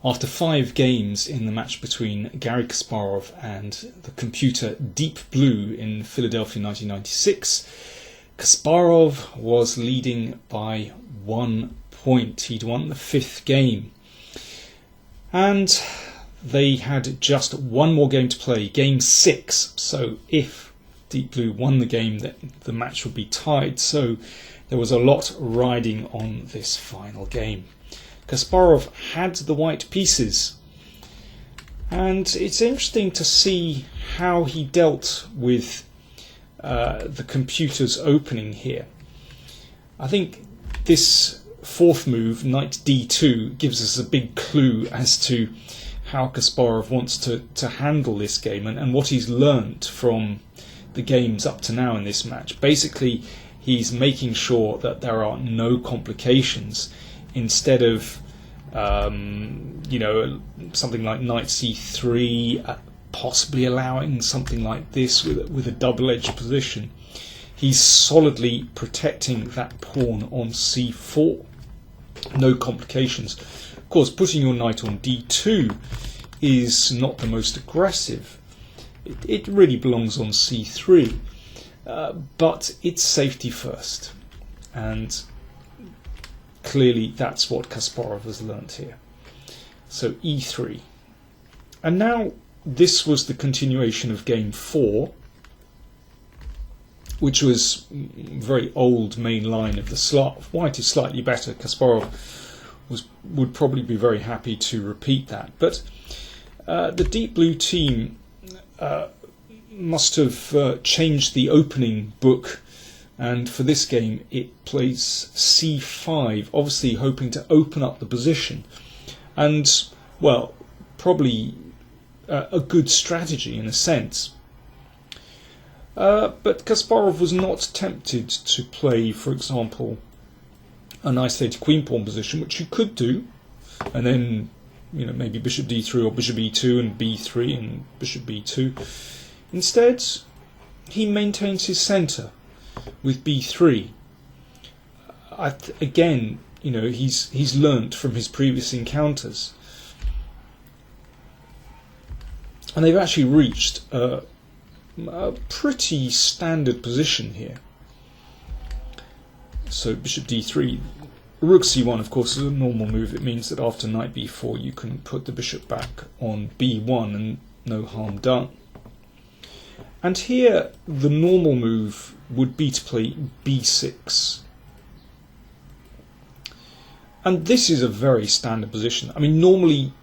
After 5 games in the match between Garry Kasparov and the computer Deep Blue in Philadelphia 1996, Kasparov was leading by 1 point. He'd won the 5th game. And they had just one more game to play, game 6. So if Deep Blue won the game, the match would be tied. So there was a lot riding on this final game. Kasparov had the white pieces, and it's interesting to see how he dealt with the computer's opening here. I think this 4th move, knight d2, gives us a big clue as to how Kasparov wants to handle this game and what he's learnt from the games up to now in this match. Basically, he's making sure that there are no complications. Instead of something like knight c3, possibly allowing something like this with a double-edged position, he's solidly protecting that pawn on c4. No complications. Of course, putting your knight on d2 is not the most aggressive. It really belongs on c3, but it's safety first, and clearly that's what Kasparov has learnt here. So e3. And now this was the continuation of game 4, which was a very old main line of the Slav. White is slightly better. Kasparov would probably be very happy to repeat that. But the Deep Blue team must have changed the opening book, and for this game it plays c5, obviously hoping to open up the position, and well, probably a good strategy in a sense. But Kasparov was not tempted to play, for example, an isolated queen pawn position, which you could do, and then maybe bishop d3 or bishop e2 and b3 and bishop b2. Instead, he maintains his centre with b3. Again, he's learnt from his previous encounters, and they've actually reached a pretty standard position here. So bishop d3, rook c1, of course, is a normal move. It means that after knight b4 you can put the bishop back on b1 and no harm done. And here the normal move would be to play b6. And this is a very standard position. I mean, normally,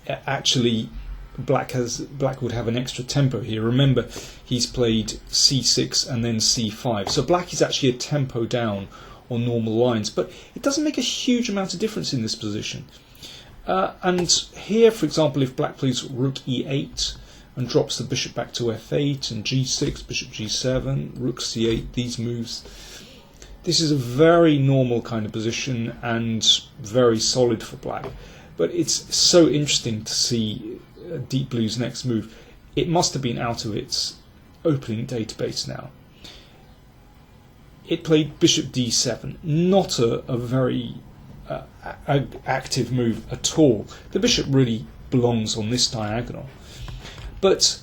actually, Black would have an extra tempo here. Remember, he's played c6 and then c5. So Black is actually a tempo down on normal lines, but it doesn't make a huge amount of difference in this position. And here, for example, if Black plays rook e8 and drops the bishop back to f8 and g6, bishop g7, rook c8, these moves, this is a very normal kind of position and very solid for Black. But it's so interesting to see Deep Blue's next move. It must have been out of its opening database now. It played bishop d7, not a very active move at all. The bishop really belongs on this diagonal. But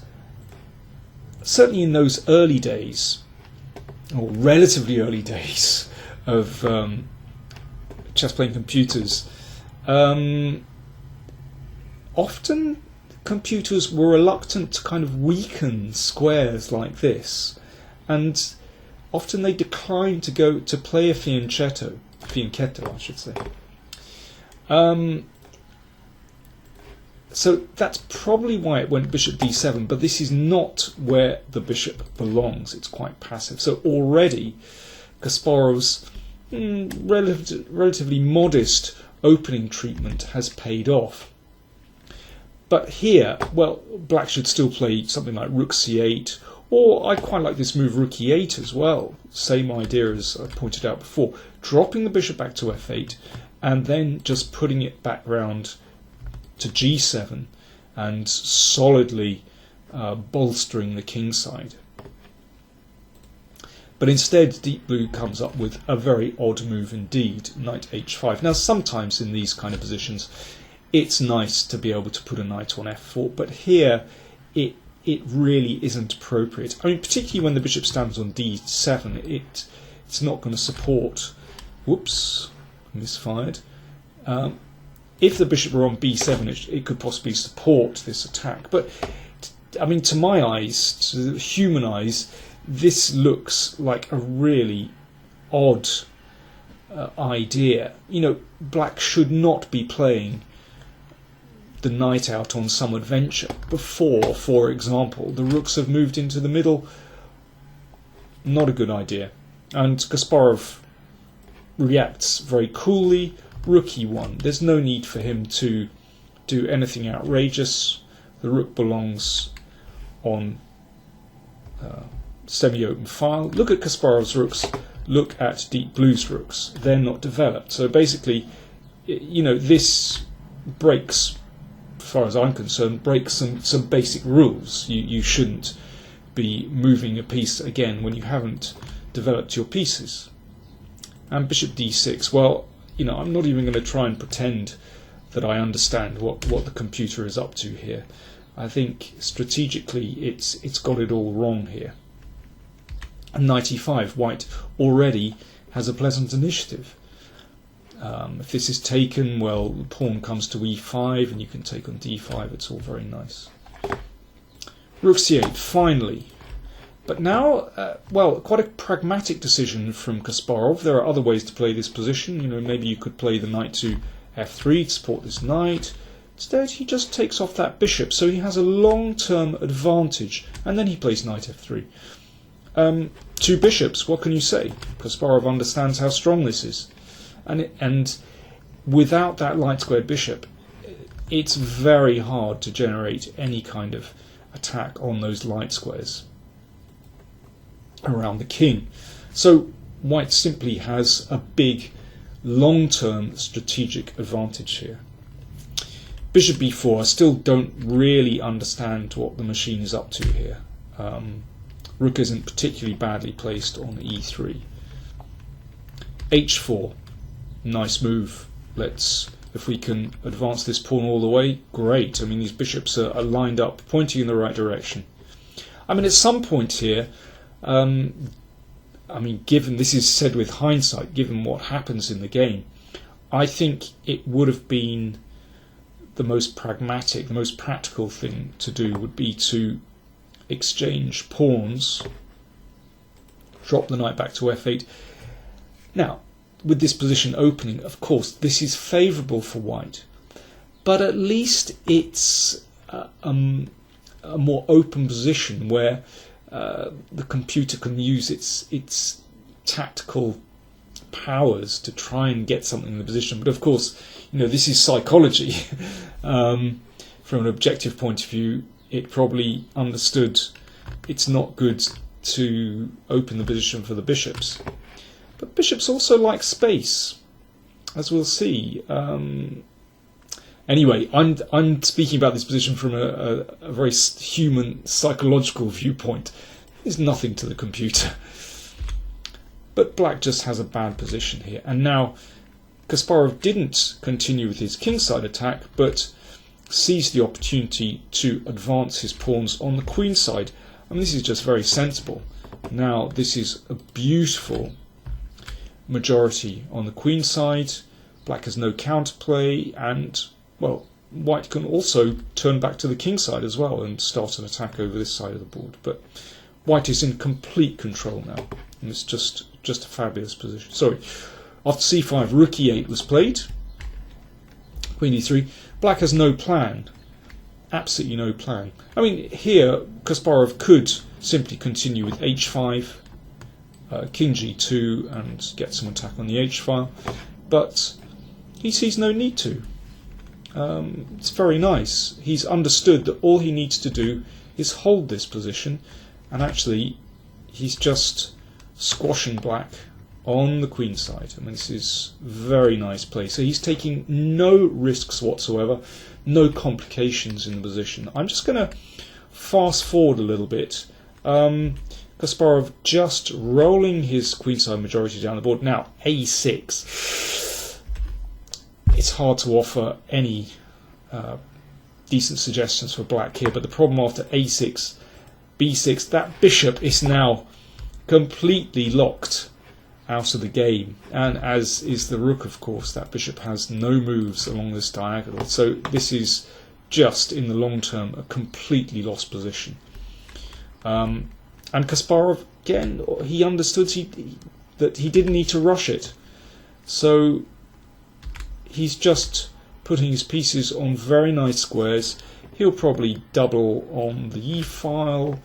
certainly in those early days, or relatively early days, of chess playing computers, often computers were reluctant to kind of weaken squares like this, and often they declined to go to play a fianchetto, I should say. So that's probably why it went bishop d7, but this is not where the bishop belongs. It's quite passive. So already Kasparov's relatively modest opening treatment has paid off. But here, well, Black should still play something like rook c8, or I quite like this move rook e8 as well. Same idea as I pointed out before. Dropping the bishop back to f8, and then just putting it back round to g7 and solidly bolstering the king side. But instead, Deep Blue comes up with a very odd move indeed, knight h5. Now, sometimes in these kind of positions, it's nice to be able to put a knight on f4, but here it really isn't appropriate. I mean, particularly when the bishop stands on d7, it's not going to support. Whoops, misfired. If the bishop were on b7, it could possibly support this attack. But I mean, to my eyes, to the human eyes, this looks like a really odd idea. You know, black should not be playing the knight out on some adventure before, for example, the rooks have moved into the middle. Not a good idea. And Kasparov reacts very coolly. Rook e1. There's no need for him to do anything outrageous. The rook belongs on semi-open file. Look at Kasparov's rooks. Look at Deep Blue's rooks. They're not developed. So basically, you know, this breaks, as far as I'm concerned, breaks some basic rules. You shouldn't be moving a piece again when you haven't developed your pieces. And bishop d6. Well, you know, I'm not even going to try and pretend that I understand what the computer is up to here. I think strategically it's got it all wrong here. And knight e5, white already has a pleasant initiative. If this is taken, well, the pawn comes to e5 and you can take on d5. It's all very nice. Rook c8, finally. But now, well, quite a pragmatic decision from Kasparov. There are other ways to play this position. You know, maybe you could play the knight to f3 to support this knight. Instead, he just takes off that bishop, so he has a long-term advantage. And then he plays knight f3. Two bishops, what can you say? Kasparov understands how strong this is. And without that light squared bishop, it's very hard to generate any kind of attack on those light squares around the king. So white simply has a big long-term strategic advantage here. Bishop b4, I still don't really understand what the machine is up to here. Rook isn't particularly badly placed on e3. h4, nice move. If we can advance this pawn all the way, great. I mean, these bishops are lined up, pointing in the right direction. I mean, at some point here, I mean, given this is said with hindsight, given what happens in the game, I think it would have been the most pragmatic, the most practical thing to do would be to exchange pawns, drop the knight back to f8. Now, with this position opening, of course, this is favourable for white, but at least it's a more open position where the computer can use its tactical powers to try and get something in the position. But of course, you know, this is psychology. From an objective point of view, it probably understood it's not good to open the position for the bishops. But bishops also like space, as we'll see. Anyway, I'm speaking about this position from a very human, psychological viewpoint. There's nothing to the computer. But black just has a bad position here. And now Kasparov didn't continue with his kingside attack, but seized the opportunity to advance his pawns on the queenside. I mean, this is just very sensible. Now, this is a beautiful majority on the queenside. Black has no counterplay, and, well, white can also turn back to the kingside as well and start an attack over this side of the board. But white is in complete control now, and it's just a fabulous position. Sorry, after c5, rook e8 was played. Queen e3. Black has no plan. Absolutely no plan. I mean, here Kasparov could simply continue with h5, king g2, and get some attack on the h file, but he sees no need to. It's very nice. He's understood that all he needs to do is hold this position, and actually he's just squashing black on the queen side. I mean, this is very nice play. So he's taking no risks whatsoever, no complications in the position. I'm just going to fast forward a little bit. Kasparov just rolling his queenside majority down the board. Now, a6. It's hard to offer any decent suggestions for black here, but the problem after a6, b6, that bishop is now completely locked out of the game, and as is the rook, of course. That bishop has no moves along this diagonal, so this is just in the long term a completely lost position. And Kasparov, again, he understood that he didn't need to rush it, so he's just putting his pieces on very nice squares. He'll probably double on the e-file.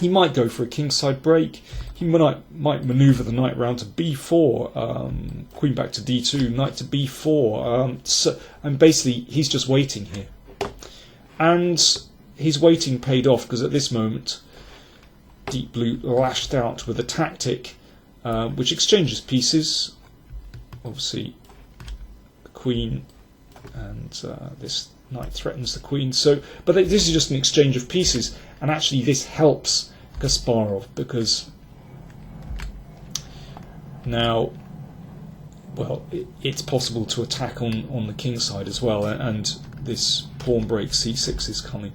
He might go for a kingside break. He might manoeuvre the knight round to b4, queen back to d2, knight to b4. And basically, he's just waiting here. And his waiting paid off, because at this moment, Deep Blue lashed out with a tactic which exchanges pieces. Obviously, the queen, and this knight threatens the queen. But this is just an exchange of pieces, and actually this helps Kasparov, because now, well, it's possible to attack on the king side as well, and this pawn break c6 is coming.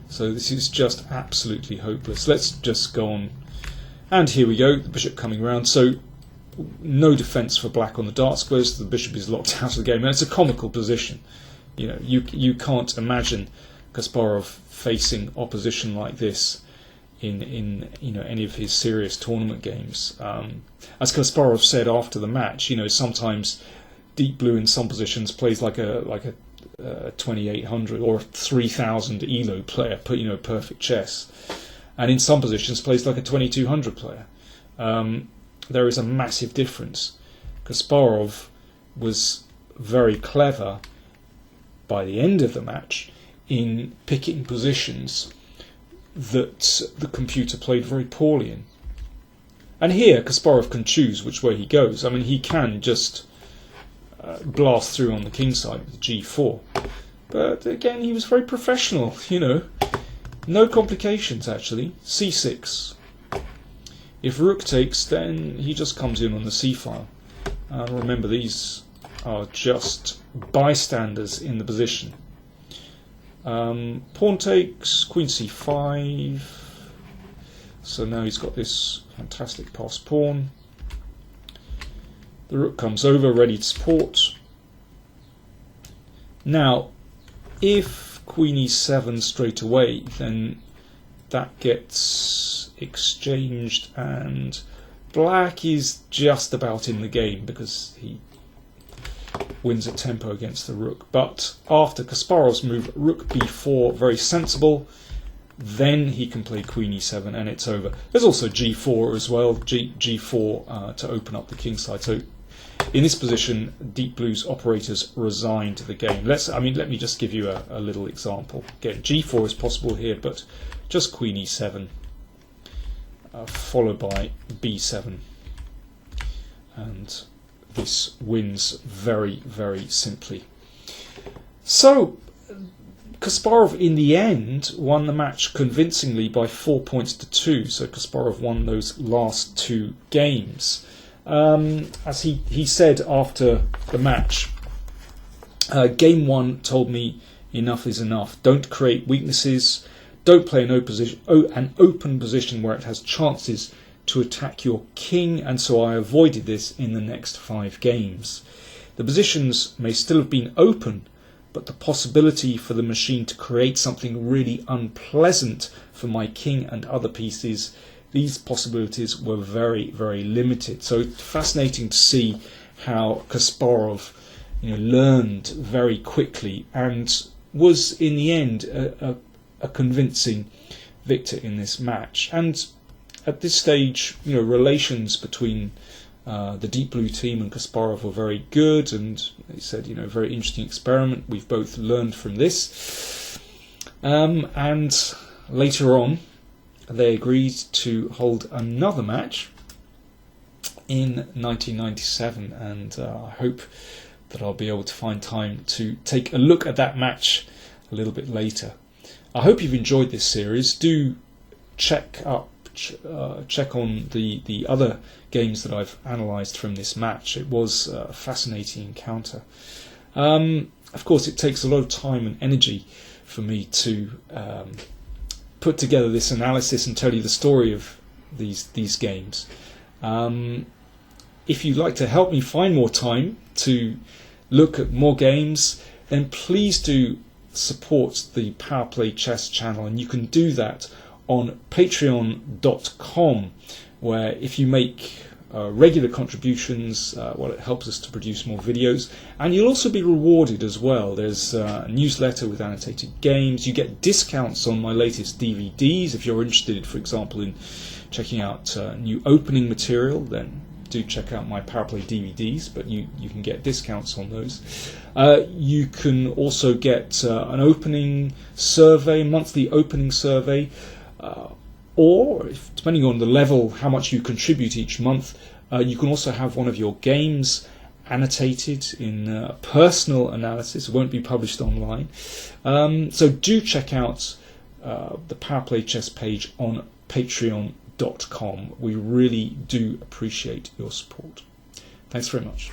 So this is just absolutely hopeless. Let's just go on, and here we go, the bishop coming round. So no defence for black on the dark squares. The bishop is locked out of the game, and it's a comical position. You know, you can't imagine Kasparov facing opposition like this in any of his serious tournament games. As Kasparov said after the match, sometimes Deep Blue in some positions plays like a 2800 or 3000 ELO player, perfect chess, and in some positions plays like a 2200 player. There is a massive difference. Kasparov was very clever by the end of the match in picking positions that the computer played very poorly in. And here Kasparov can choose which way he goes. I mean, he can just blast through on the king side with g4. But again, he was very professional, No complications, actually. c6. If rook takes, then he just comes in on the c-file. Remember, these are just bystanders in the position. Pawn takes, queen c5. So now he's got this fantastic passed pawn. The rook comes over, ready to support. Now, if queen e7 straight away, then that gets exchanged, and black is just about in the game because he wins at tempo against the rook. But after Kasparov's move, rook b4, very sensible, then he can play queen e7 and it's over. There's also g4 as well, g4 to open up the king side. So in this position, Deep Blue's operators resigned the game. Let me just give you a little example. Again, g4 is possible here, but just queen e7, followed by b7, and this wins very, very simply. So Kasparov in the end won the match convincingly by 4 points to 2. So Kasparov won those last two games. As he said after the match, game one told me enough is enough. Don't create weaknesses. Don't play an open position where it has chances to attack your king, and so I avoided this in the next 5 games. The positions may still have been open, but the possibility for the machine to create something really unpleasant for my king and other pieces, these possibilities were very, very limited. So fascinating to see how Kasparov learned very quickly and was in the end a convincing victor in this match. And at this stage, relations between the Deep Blue team and Kasparov were very good, and they said, very interesting experiment. We've both learned from this. And later on, they agreed to hold another match in 1997, and I hope that I'll be able to find time to take a look at that match a little bit later. I hope you've enjoyed this series. Do check on the other games that I've analysed from this match. It was a fascinating encounter. Of course, it takes a lot of time and energy for me to put together this analysis and tell you the story of these games. If you'd like to help me find more time to look at more games, then please do support the PowerPlayChess channel, and you can do that on patreon.com, where if you make regular contributions, well, it helps us to produce more videos, and you'll also be rewarded as well. There's a newsletter with annotated games. You get discounts on my latest DVDs. If you're interested, for example, in checking out new opening material, then do check out my PowerPlay DVDs, but you can get discounts on those. You can also get an opening survey, monthly opening survey, or depending on the level, how much you contribute each month, you can also have one of your games annotated in personal analysis. It won't be published online. So do check out the PowerPlayChess page on Patreon.com. We really do appreciate your support. Thanks very much.